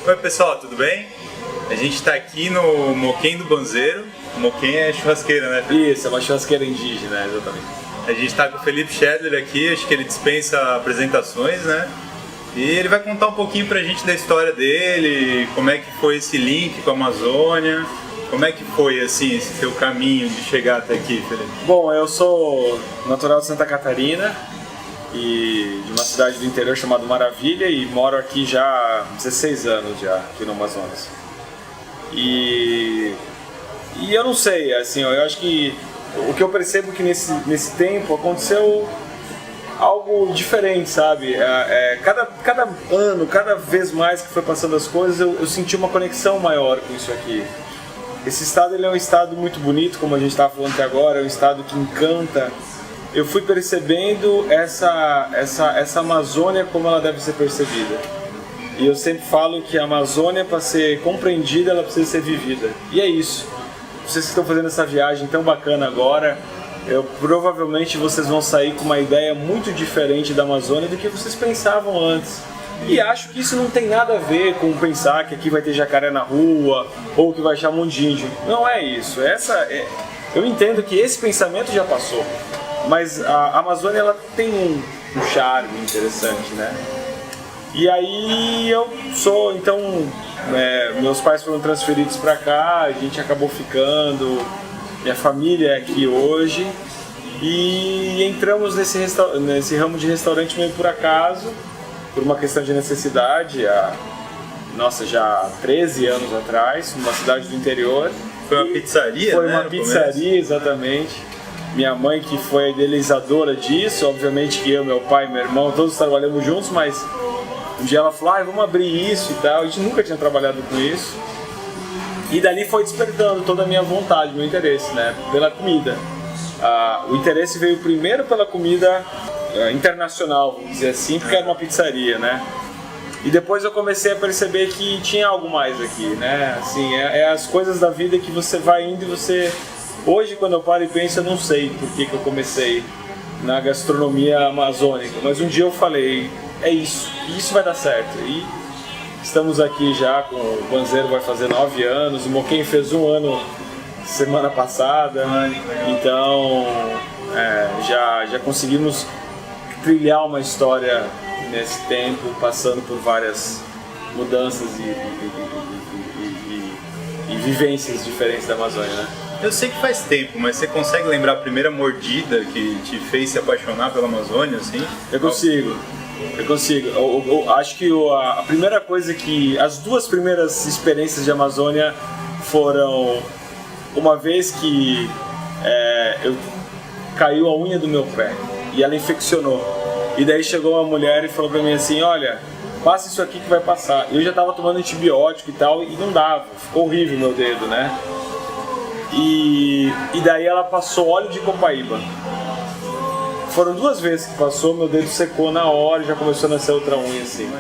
Oi pessoal, tudo bem? A gente está aqui no Moquém do Banzeiro. Moquém é churrasqueira, né? Isso, é uma churrasqueira indígena, exatamente. A gente está com o Felipe Schedler aqui, acho que ele dispensa apresentações, né? E ele vai contar um pouquinho pra gente da história dele, como é que foi esse link com a Amazônia, como é que foi assim esse seu caminho de chegar até aqui, Felipe? Bom, eu sou natural de Santa Catarina e de uma cidade do interior chamada Maravilha e moro aqui já há 16 anos já, aqui no Amazonas. E eu não sei, assim, eu acho que o que eu percebo que nesse tempo aconteceu algo diferente, sabe? Cada ano, cada vez mais que foi passando as coisas, eu senti uma conexão maior com isso aqui. Esse estado ele é um estado muito bonito, como a gente estava falando até agora, é um estado que encanta. Eu fui percebendo essa Amazônia como ela deve ser percebida. E eu sempre falo que a Amazônia, para ser compreendida, ela precisa ser vivida. E é isso. Vocês que estão fazendo essa viagem tão bacana agora, provavelmente vocês vão sair com uma ideia muito diferente da Amazônia do que vocês pensavam antes. E acho que isso não tem nada a ver com pensar que aqui vai ter jacaré na rua ou que vai achar um monte de índio. Não é isso. Eu entendo que esse pensamento já passou. Mas a Amazônia ela tem um charme interessante, né? E aí meus pais foram transferidos para cá, a gente acabou ficando, minha família é aqui hoje e entramos nesse ramo de restaurante meio por acaso, por uma questão de necessidade, já há 13 anos atrás, numa cidade do interior. Foi uma pizzaria, Foi né? Uma pizzaria, exatamente. Minha mãe que foi a idealizadora disso, obviamente que eu, meu pai e meu irmão, todos trabalhamos juntos, mas um dia ela falou, vamos abrir isso e tal, a gente nunca tinha trabalhado com isso. E dali foi despertando toda a minha vontade, meu interesse, né, pela comida. O interesse veio primeiro pela comida internacional, vamos dizer assim, porque era uma pizzaria, né. E depois eu comecei a perceber que tinha algo mais aqui, né, assim, as coisas da vida que você vai indo e você... Hoje, quando eu paro e penso, eu não sei por que eu comecei na gastronomia amazônica, mas um dia eu falei, é isso, e isso vai dar certo. E estamos aqui já com o Banzeiro, vai fazer 9 anos, o Moquém fez 1 ano semana passada, então já conseguimos trilhar uma história nesse tempo, passando por várias mudanças e vivências diferentes da Amazônia, né? Eu sei que faz tempo, mas você consegue lembrar a primeira mordida que te fez se apaixonar pela Amazônia, assim? Eu consigo. Eu acho que a primeira coisa as 2 primeiras experiências de Amazônia foram uma vez que caiu a unha do meu pé e ela infeccionou. E daí chegou uma mulher e falou pra mim assim, olha, passa isso aqui que vai passar. Eu já tava tomando antibiótico e tal e não dava, ficou horrível meu dedo, né? E daí ela passou óleo de copaíba. Foram 2 vezes que passou, meu dedo secou na hora e já começou a nascer outra unha assim.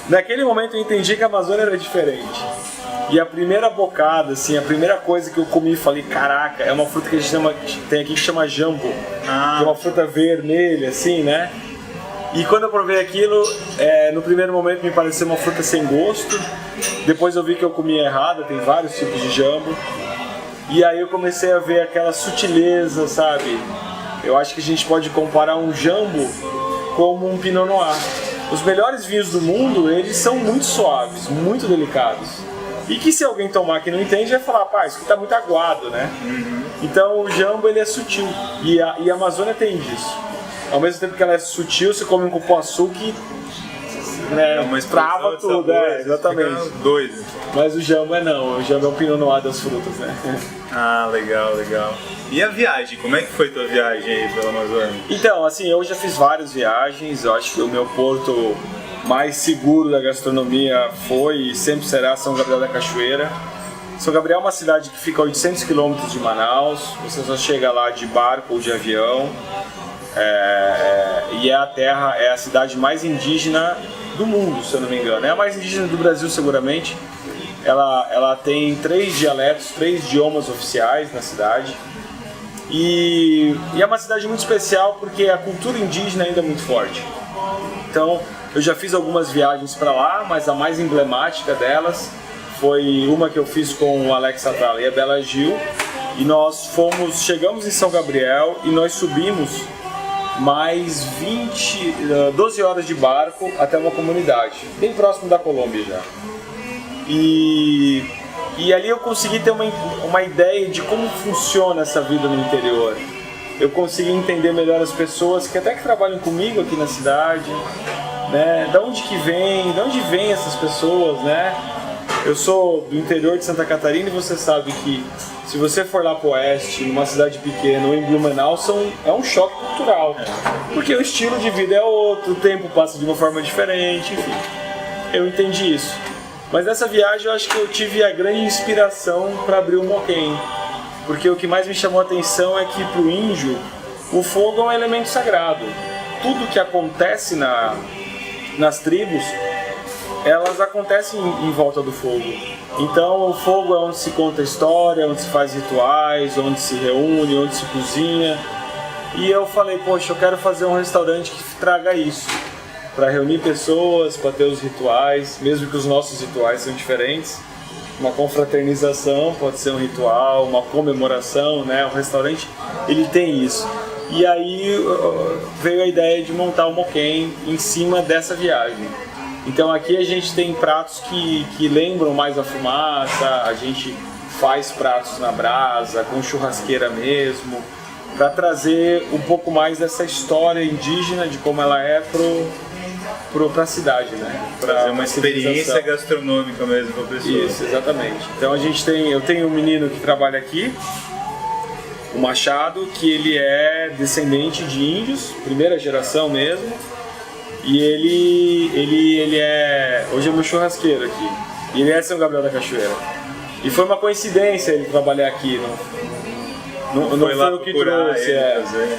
Naquele momento eu entendi que a Amazônia era diferente. E a primeira bocada, assim, a primeira coisa que eu comi, falei, caraca, é uma fruta que a gente tem aqui que chama jambo. Que é uma fruta vermelha, assim, né? E quando eu provei aquilo, no primeiro momento me pareceu uma fruta sem gosto. Depois eu vi que eu comia errado, tem vários tipos de jambo. E aí eu comecei a ver aquela sutileza, sabe? Eu acho que a gente pode comparar um jambo como um pinot noir. Os melhores vinhos do mundo, eles são muito suaves, muito delicados. E que se alguém tomar que não entende, vai falar, pá, isso aqui tá muito aguado, né? Então o jambo, ele é sutil. E a Amazônia tem disso. Ao mesmo tempo que ela é sutil, você come um cupuaçu que trava tudo, exatamente. Doido. Mas o jambo não, o jambo é um pinot noir das frutas, né? Legal. E a viagem, como é que foi tua viagem aí pela Amazônia? Então, assim, eu já fiz várias viagens, eu acho que o meu porto mais seguro da gastronomia foi e sempre será São Gabriel da Cachoeira. São Gabriel é uma cidade que fica a 800 km de Manaus, você só chega lá de barco ou de avião. E é a cidade mais indígena do mundo, se eu não me engano. É a mais indígena do Brasil, seguramente. Ela tem 3 dialetos, 3 idiomas oficiais na cidade. E é uma cidade muito especial porque a cultura indígena ainda é muito forte. Então, Eu já fiz algumas viagens para lá, mas a mais emblemática delas foi uma que eu fiz com o Alex Atala e a Bela Gil. E nós chegamos em São Gabriel e nós subimos mais 12 horas de barco até uma comunidade, bem próximo da Colômbia já. E ali eu consegui ter uma ideia de como funciona essa vida no interior. Eu consegui entender melhor as pessoas que até que trabalham comigo aqui na cidade, né? De onde vêm essas pessoas, né? Eu sou do interior de Santa Catarina e você sabe que se você for lá pro oeste, numa cidade pequena ou em Blumenau, é um choque cultural. Porque o estilo de vida é outro, o tempo passa de uma forma diferente, enfim. Eu entendi isso. Mas nessa viagem eu acho que eu tive a grande inspiração para abrir o Moquém. Porque o que mais me chamou a atenção é que pro índio, o fogo é um elemento sagrado. Tudo que acontece nas tribos, elas acontecem em volta do fogo. Então o fogo é onde se conta a história, onde se faz rituais, onde se reúne, onde se cozinha. E eu falei, poxa, eu quero fazer um restaurante que traga isso, para reunir pessoas, para ter os rituais, mesmo que os nossos rituais são diferentes. Uma confraternização pode ser um ritual, uma comemoração, né? O restaurante, ele tem isso. E aí veio a ideia de montar o Moquém em cima dessa viagem. Então aqui a gente tem pratos que lembram mais a fumaça, a gente faz pratos na brasa, com churrasqueira mesmo, para trazer um pouco mais dessa história indígena de como ela é para a cidade, né? Fazer uma experiência gastronômica mesmo para a pessoa. Isso, exatamente. Então eu tenho um menino que trabalha aqui, o Machado, que ele é descendente de índios, primeira geração mesmo. E ele hoje é meu churrasqueiro aqui. E ele é de São Gabriel da Cachoeira. E foi uma coincidência ele trabalhar aqui. Não foi o que trouxe.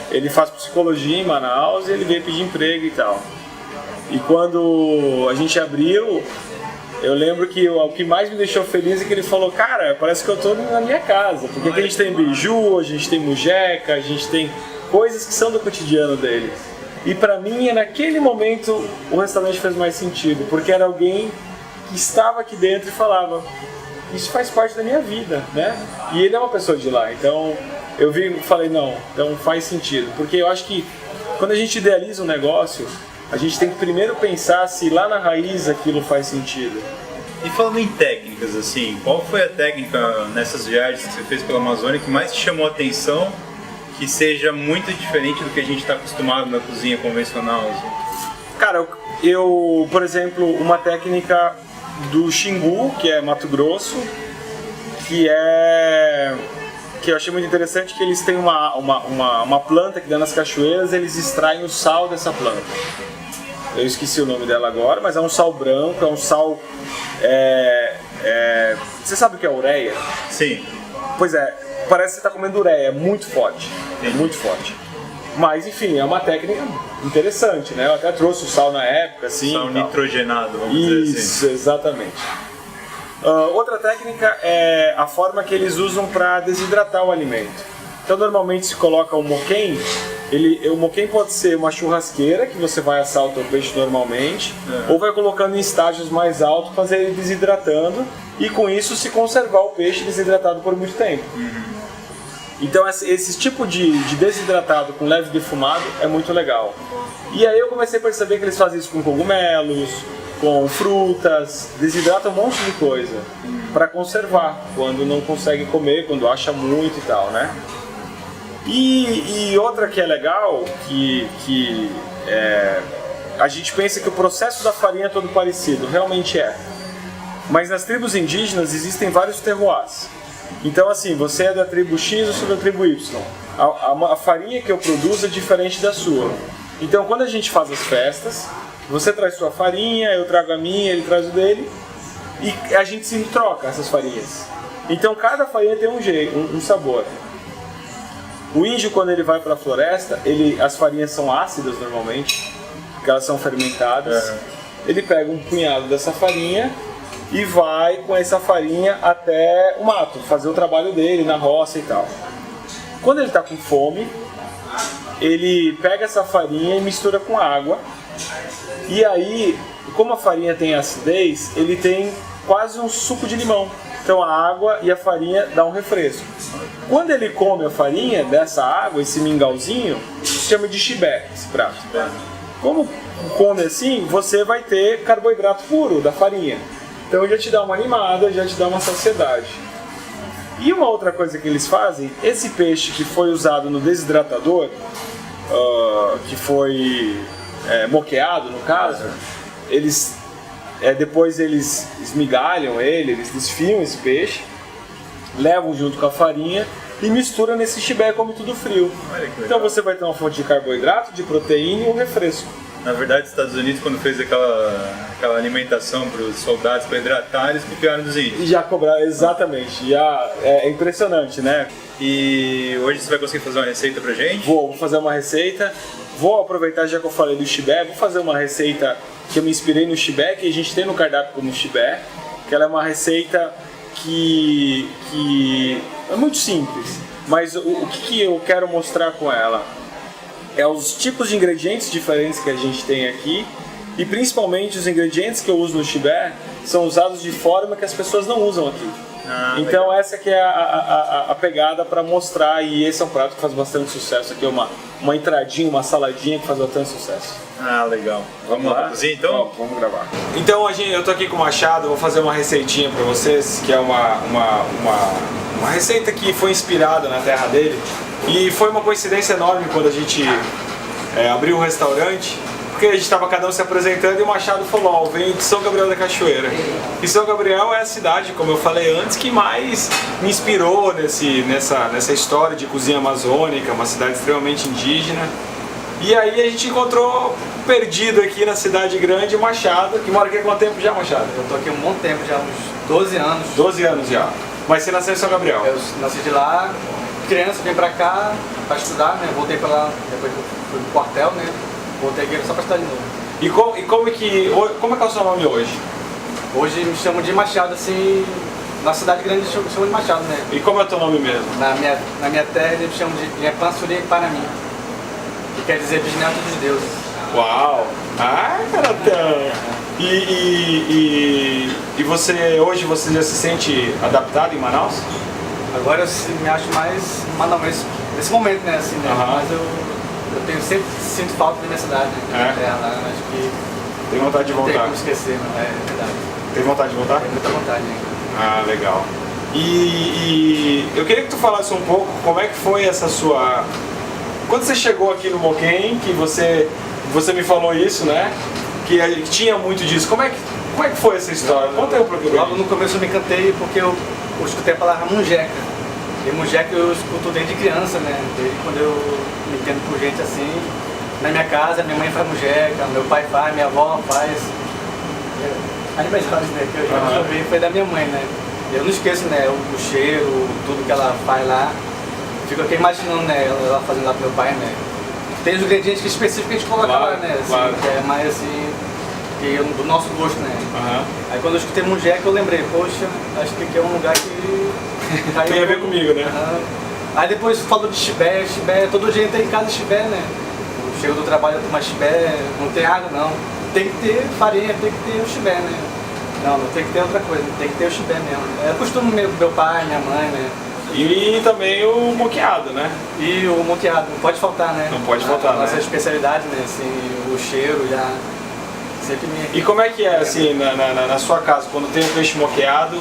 Ele faz psicologia em Manaus e ele veio pedir emprego e tal. E quando a gente abriu, eu lembro que o que mais me deixou feliz é que ele falou, cara, parece que eu tô na minha casa. Porque aqui a gente tem beiju, a gente tem mujeca, a gente tem coisas que são do cotidiano dele. E pra mim, naquele momento, o restaurante fez mais sentido, porque era alguém que estava aqui dentro e falava, isso faz parte da minha vida, né? E ele é uma pessoa de lá, então eu falei, não, então faz sentido. Porque eu acho que quando a gente idealiza um negócio, a gente tem que primeiro pensar se lá na raiz aquilo faz sentido. E falando em técnicas, assim, qual foi a técnica nessas viagens que você fez pela Amazônia que mais te chamou a atenção, que seja muito diferente do que a gente está acostumado na cozinha convencional? Assim? Cara, por exemplo, uma técnica do Xingu, que é Mato Grosso, que eu achei muito interessante, que eles têm uma planta que dá nas cachoeiras, eles extraem o sal dessa planta. Eu esqueci o nome dela agora, mas é um sal branco, é um sal... Você sabe o que é ureia? Sim. Pois é. Parece que você está comendo ureia, é muito forte, muito forte. Mas enfim, é uma técnica interessante, né? Eu até trouxe o sal na época, assim. Sal nitrogenado, vamos dizer assim. Isso, exatamente. Outra técnica é a forma que eles usam para desidratar o alimento. Então normalmente se coloca o moquém, o moquém pode ser uma churrasqueira, que você vai assar o teu peixe normalmente, ou vai colocando em estágios mais altos, fazer ele desidratando, e com isso se conservar o peixe desidratado por muito tempo. Então esse tipo de desidratado com leve defumado é muito legal. E aí eu comecei a perceber que eles fazem isso com cogumelos, com frutas, desidratam um monte de coisa para conservar, quando não consegue comer, quando acha muito e tal, né? E outra que é legal, que a gente pensa que o processo da farinha é todo parecido, realmente é. Mas nas tribos indígenas existem vários terroirs. Então assim, você é da tribo X ou sou da tribo Y. A farinha que eu produzo é diferente da sua. Então quando a gente faz as festas, você traz sua farinha, eu trago a minha, ele traz o dele, e a gente se troca essas farinhas. Então cada farinha tem um sabor. O índio, quando ele vai para a floresta, as farinhas são ácidas normalmente, porque elas são fermentadas. Ele pega um punhado dessa farinha e vai com essa farinha até o mato, fazer o trabalho dele na roça e tal. Quando ele está com fome, ele pega essa farinha e mistura com água E aí, como a farinha tem acidez, ele tem quase um suco de limão. Então a água e a farinha dão um refresco. Quando ele come a farinha dessa água, esse mingauzinho, se chama de chibé, esse prato. Como come assim, você vai ter carboidrato puro da farinha. Então já te dá uma animada, já te dá uma saciedade. E uma outra coisa que eles fazem, esse peixe que foi usado no desidratador, que foi moqueado no caso, depois eles esmigalham ele, eles desfiam esse peixe, levam junto com a farinha e misturam nesse chibé, come tudo frio. Então você vai ter uma fonte de carboidrato, de proteína e um refresco. Na verdade, os Estados Unidos, quando fez aquela alimentação para os soldados para hidratar, eles copiaram dos índios. E já cobraram, exatamente. É impressionante, né? E hoje você vai conseguir fazer uma receita pra gente? Vou fazer uma receita. Vou aproveitar, já que eu falei do chibé, vou fazer uma receita que eu me inspirei no chibé, que a gente tem no cardápio como chibé, que ela é uma receita que é muito simples, mas o que eu quero mostrar com ela é os tipos de ingredientes diferentes que a gente tem aqui, e principalmente os ingredientes que eu uso no chibé são usados de forma que as pessoas não usam aqui. Então legal. Essa que é a pegada para mostrar, e esse é um prato que faz bastante sucesso aqui, uma entradinha, uma saladinha que faz bastante sucesso. Legal. Vamos lá cozinhar então? Vamos gravar. Então eu tô aqui com o Machado, vou fazer uma receitinha para vocês, que é uma receita que foi inspirada na terra dele, e foi uma coincidência enorme quando a gente abriu o restaurante, porque a gente estava cada um se apresentando e o Machado falou, vem de São Gabriel da Cachoeira. E São Gabriel é a cidade, como eu falei antes, que mais me inspirou nessa história de cozinha amazônica, uma cidade extremamente indígena. E aí a gente encontrou perdido aqui na cidade grande o Machado, que mora aqui há quanto tempo já, Machado? Eu tô aqui há um bom tempo, já uns 12 anos. 12 anos já. Mas você nasceu em São Gabriel? Eu nasci de lá, criança, vim pra cá pra estudar, né? Voltei pra lá, depois fui pro quartel, né? Voltei aqui só pra estudar de novo. E como é que é o seu nome hoje? Hoje me chamam de Machado, assim, na cidade grande me chamam de Machado, né? E como é o teu nome mesmo? Na minha terra eles me chamam de Pansuria Panamim, que quer dizer bisneto dos deuses. Uau! Caratã! E hoje você já se sente adaptado em Manaus? Agora eu me acho mais manauense nesse momento, né? Assim, né? Mas eu sempre sinto falta da minha cidade, né? Lá, acho que tem vontade de voltar. Não tem como esquecer, não é verdade. Tem vontade de voltar? Tem muita vontade ainda. Legal. E eu queria que tu falasse um pouco como é que foi essa sua... Quando você chegou aqui no Moquém, que você me falou isso, né? Que tinha muito disso. Como é que foi essa história? Conta aí um pouquinho. Logo no começo eu me encantei porque eu escutei a palavra munjeca. E munjeca eu escuto desde criança, né? Desde quando eu me entendo por gente assim. Na minha casa, minha mãe faz munjeca, meu pai faz, minha avó faz. As melhores, né? Que eu já vi foi da minha mãe, né? Eu não esqueço, né? O cheiro, tudo que ela faz lá. Fico aqui imaginando, né? Ela fazendo lá pro meu pai, né? Tem os ingredientes específicos que a gente coloca lá, né? Assim, que é mais assim, do nosso gosto, né? Aí quando eu escutei munjeca eu lembrei, poxa, acho que aqui é um lugar que... tem a ver comigo, né? Aí depois falou de chibé, todo dia tem em casa chibé, né? Chego do trabalho, eu tomo chibé, não tem água não. Tem que ter farinha, tem que ter o chibé, né? Não tem que ter outra coisa, tem que ter o chibé mesmo. É costume meu pai, minha mãe, né? E também o moqueado, né? E o moqueado, não pode faltar, né? Não pode faltar, né? Nossa especialidade, né? Assim, o cheiro já sempre me... E como é que é, assim, na sua casa, quando tem um peixe moqueado,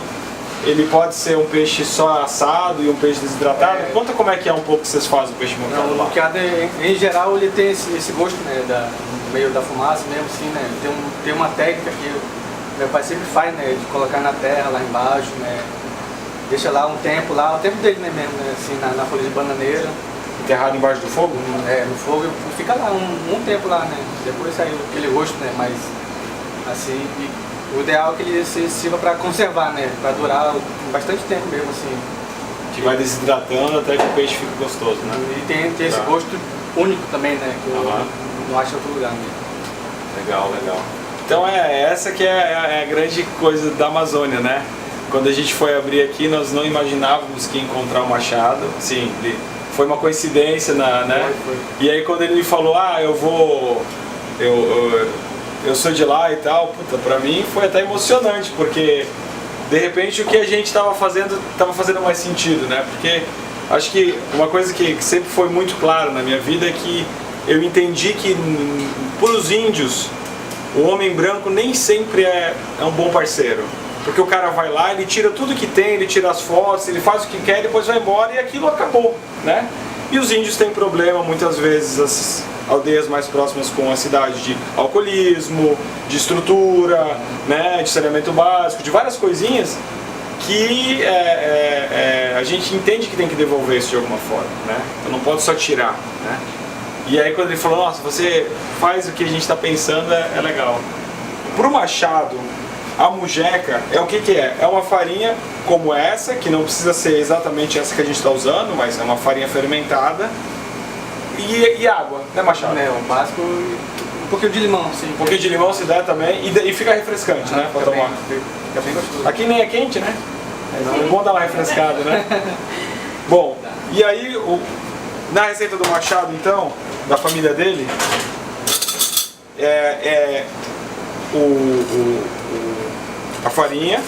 ele pode ser um peixe só assado e um peixe desidratado? Conta como é que é um pouco que vocês fazem o peixe moqueado. Não, o moqueado, em geral, ele tem esse gosto, né? No meio da fumaça mesmo, assim, né? Tem uma técnica que meu pai sempre faz, né? De colocar na terra, lá embaixo, né? Deixa lá um tempo lá, o tempo dele, né, mesmo, né, assim, na folha de bananeira. Enterrado embaixo do fogo? No fogo, fica lá um tempo lá, né, depois sai aquele rosto, né, mas assim, o ideal é que ele se sirva para conservar, né, para durar bastante tempo mesmo, assim. Que vai desidratando até que o peixe fique gostoso, né? E tem esse gosto único também, né, que eu não acho em outro lugar, né. Legal. Então essa que é a grande coisa da Amazônia, né? Quando a gente foi abrir aqui, nós não imaginávamos que ia encontrar o Machado. Sim, foi uma coincidência, né? Foi. E aí quando ele me falou, eu vou eu sou de lá e tal, puta, pra mim foi até emocionante, porque de repente o que a gente estava fazendo mais sentido, né? Porque acho que uma coisa que sempre foi muito clara na minha vida é que eu entendi que para os índios o homem branco nem sempre é um bom parceiro. Porque o cara vai lá, ele tira tudo que tem, ele tira as fotos, ele faz o que quer, depois vai embora e aquilo acabou, né? E os índios têm problema, muitas vezes, as aldeias mais próximas com a cidade, de alcoolismo, de estrutura, né, de saneamento básico, de várias coisinhas que a gente entende que tem que devolver isso de alguma forma, né? Eu não posso só tirar, né? E aí quando ele falou, nossa, você faz o que a gente está pensando, é legal. Pro Machado, a mujeca é o que é? É uma farinha como essa, que não precisa ser exatamente essa que a gente está usando, mas é uma farinha fermentada. E água, né, Machado? É, o básico e um pouquinho de limão, sim. Um pouquinho de limão se der também, e fica refrescante, né, pra tomar. Fica bem gostoso. Aqui nem é quente, né? É bom dar uma refrescada, né? Bom, e aí, na receita do Machado, então, da família dele, a farinha,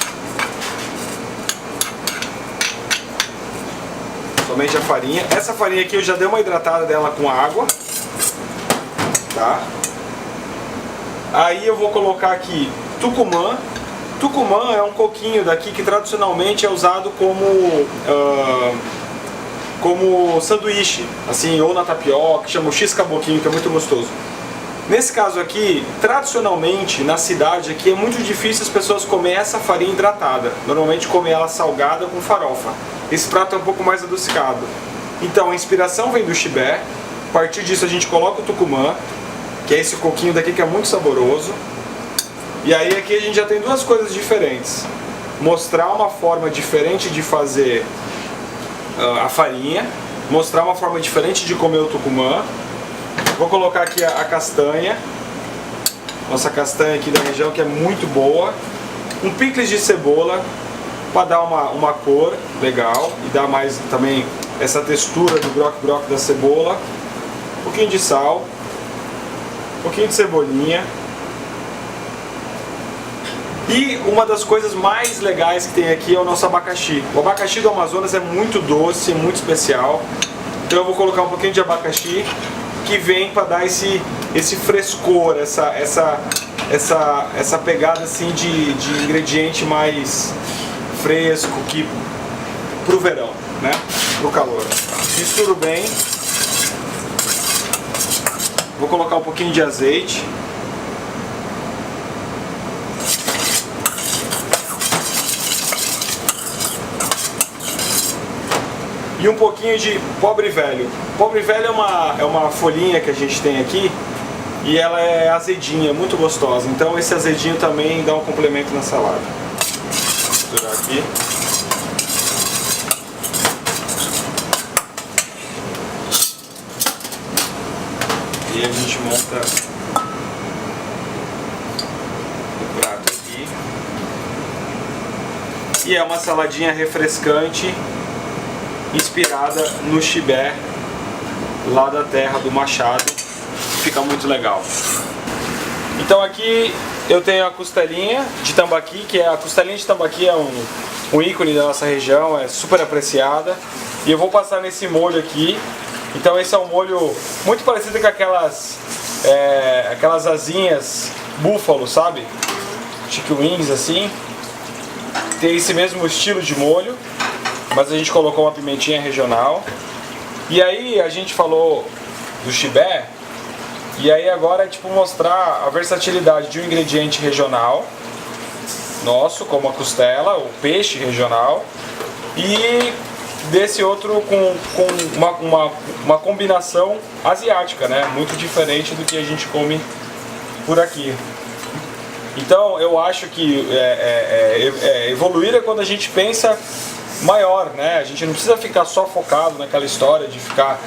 somente a farinha. Essa farinha aqui eu já dei uma hidratada dela com água, tá? Aí eu vou colocar aqui tucumã. Tucumã é um coquinho daqui que tradicionalmente é usado como sanduíche, assim, ou na tapioca, que chama o x-caboquinho, que é muito gostoso. Nesse caso aqui, tradicionalmente, na cidade aqui, é muito difícil as pessoas comerem essa farinha hidratada. Normalmente comem ela salgada com farofa. Esse prato é um pouco mais adocicado. Então, a inspiração vem do chibé. A partir disso a gente coloca o tucumã, que é esse coquinho daqui que é muito saboroso. E aí aqui a gente já tem duas coisas diferentes. Mostrar uma forma diferente de fazer a farinha, mostrar uma forma diferente de comer o tucumã. Vou colocar aqui a castanha, nossa castanha aqui da região, que é muito boa. Um picles de cebola, para dar uma cor legal e dar mais também essa textura do broc da cebola. Um pouquinho de sal, um pouquinho de cebolinha. E uma das coisas mais legais que tem aqui é o nosso abacaxi. O abacaxi do Amazonas é muito doce, muito especial. Então eu vou colocar um pouquinho de abacaxi, que vem para dar esse frescor, essa pegada assim de ingrediente mais fresco pro verão, né? Pro calor. Misturo bem. Vou colocar um pouquinho de azeite. E um pouquinho de pobre velho. Pobre velho é uma folhinha que a gente tem aqui e ela é azedinha, muito gostosa. Então esse azedinho também dá um complemento na salada. Vou misturar aqui. E a gente monta o prato aqui. E é uma saladinha refrescante, inspirada no chibé lá da terra do Machado. Fica muito legal. Então aqui eu tenho a costelinha de tambaqui, que a costelinha de tambaqui é um ícone da nossa região, é super apreciada. E eu vou passar nesse molho aqui. Então esse é um molho muito parecido com aquelas asinhas búfalo, sabe? Chicken wings assim. Tem esse mesmo estilo de molho, mas a gente colocou uma pimentinha regional. E aí a gente falou do chibé, e aí agora é tipo mostrar a versatilidade de um ingrediente regional nosso, como a costela, o peixe regional, e desse outro com uma combinação asiática, né? Muito diferente do que a gente come por aqui. Então eu acho que evoluir é quando a gente pensa maior, né? A gente não precisa ficar só focado naquela história de ficar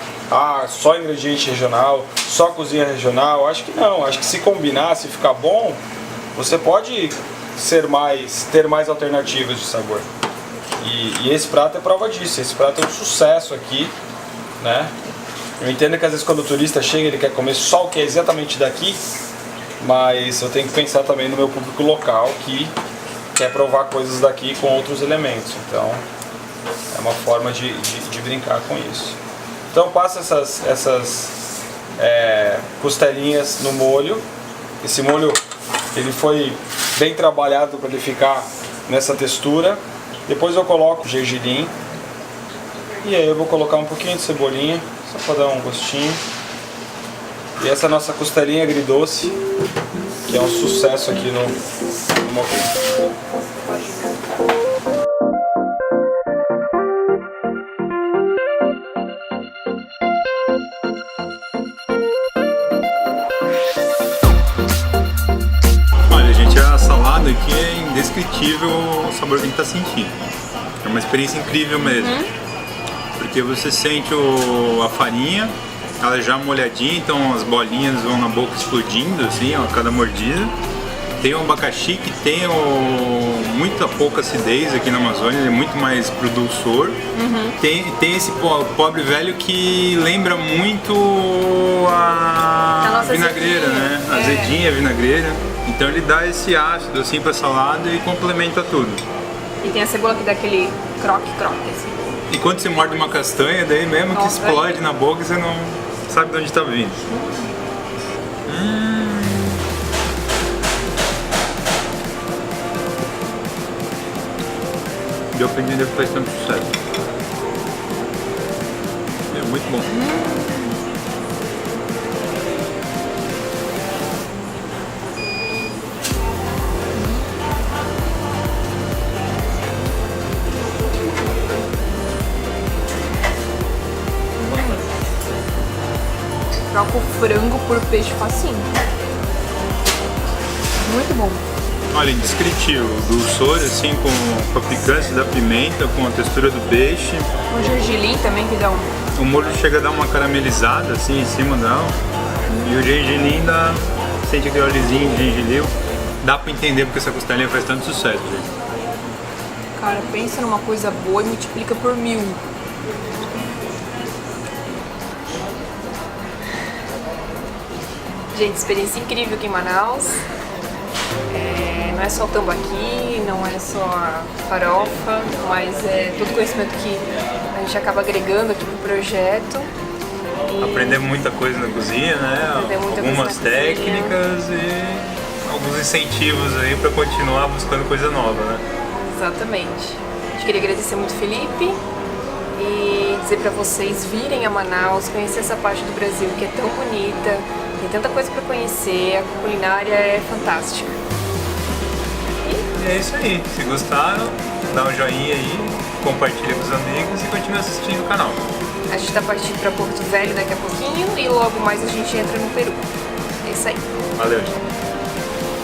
só ingrediente regional, só cozinha regional. Acho que não, acho que se combinar, se ficar bom, você pode ter mais alternativas de sabor. E esse prato é prova disso. Esse prato é um sucesso aqui, né? Eu entendo que às vezes quando o turista chega ele quer comer só o que é exatamente daqui, mas eu tenho que pensar também no meu público local que quer provar coisas daqui com outros elementos. Então é uma forma de brincar com isso. Então passa essas costelinhas no molho. Esse molho ele foi bem trabalhado para ele ficar nessa textura. Depois eu coloco o gergelim e aí eu vou colocar um pouquinho de cebolinha, só para dar um gostinho. E essa nossa costelinha agridoce, que é um sucesso aqui no Moquém. Olha, gente, a salada aqui é indescritível o sabor que a gente tá sentindo. É uma experiência incrível mesmo. Porque você sente a farinha, ela é já molhadinha, então as bolinhas vão na boca explodindo assim, ó, a cada mordida. Tem o abacaxi que tem muita pouca acidez aqui na Amazônia, ele é muito mais pro dulçor. Tem esse pobre velho que lembra muito a vinagreira, né? A azedinha, a vinagreira. Então ele dá esse ácido assim pra salada e complementa tudo. E tem a cebola que dá aquele croque-croque assim. E quando você morde uma castanha, daí mesmo que explode na boca, você não sabe de onde está vindo. Deu pra entender que faz tanto sucesso. É muito bom. Troca o frango por peixe facinho. Muito bom. Olha, indescritível. O dulçor, assim, com a picância da pimenta, com a textura do peixe. O gergelim também que dá um... O molho chega a dar uma caramelizada, assim, em cima dela. E o gergelim dá... Sente aquele oleozinho de gengibril. Dá pra entender porque essa costelinha faz tanto sucesso, gente. Cara, pensa numa coisa boa e multiplica por 1000. Gente, experiência incrível aqui em Manaus. Não é só o tambaqui, não é só a farofa, mas é todo conhecimento que a gente acaba agregando aqui pro projeto. Aprender muita coisa na cozinha, né? Algumas técnicas e alguns incentivos aí para continuar buscando coisa nova, né? Exatamente. A gente queria agradecer muito o Felipe e dizer para vocês virem a Manaus, conhecer essa parte do Brasil que é tão bonita, tem tanta coisa para conhecer, a culinária é fantástica. E é isso aí. Se gostaram, dá um joinha aí, compartilha com os amigos e continua assistindo o canal. A gente tá partindo para Porto Velho daqui a pouquinho e logo mais a gente entra no Peru. É isso aí. Valeu, gente.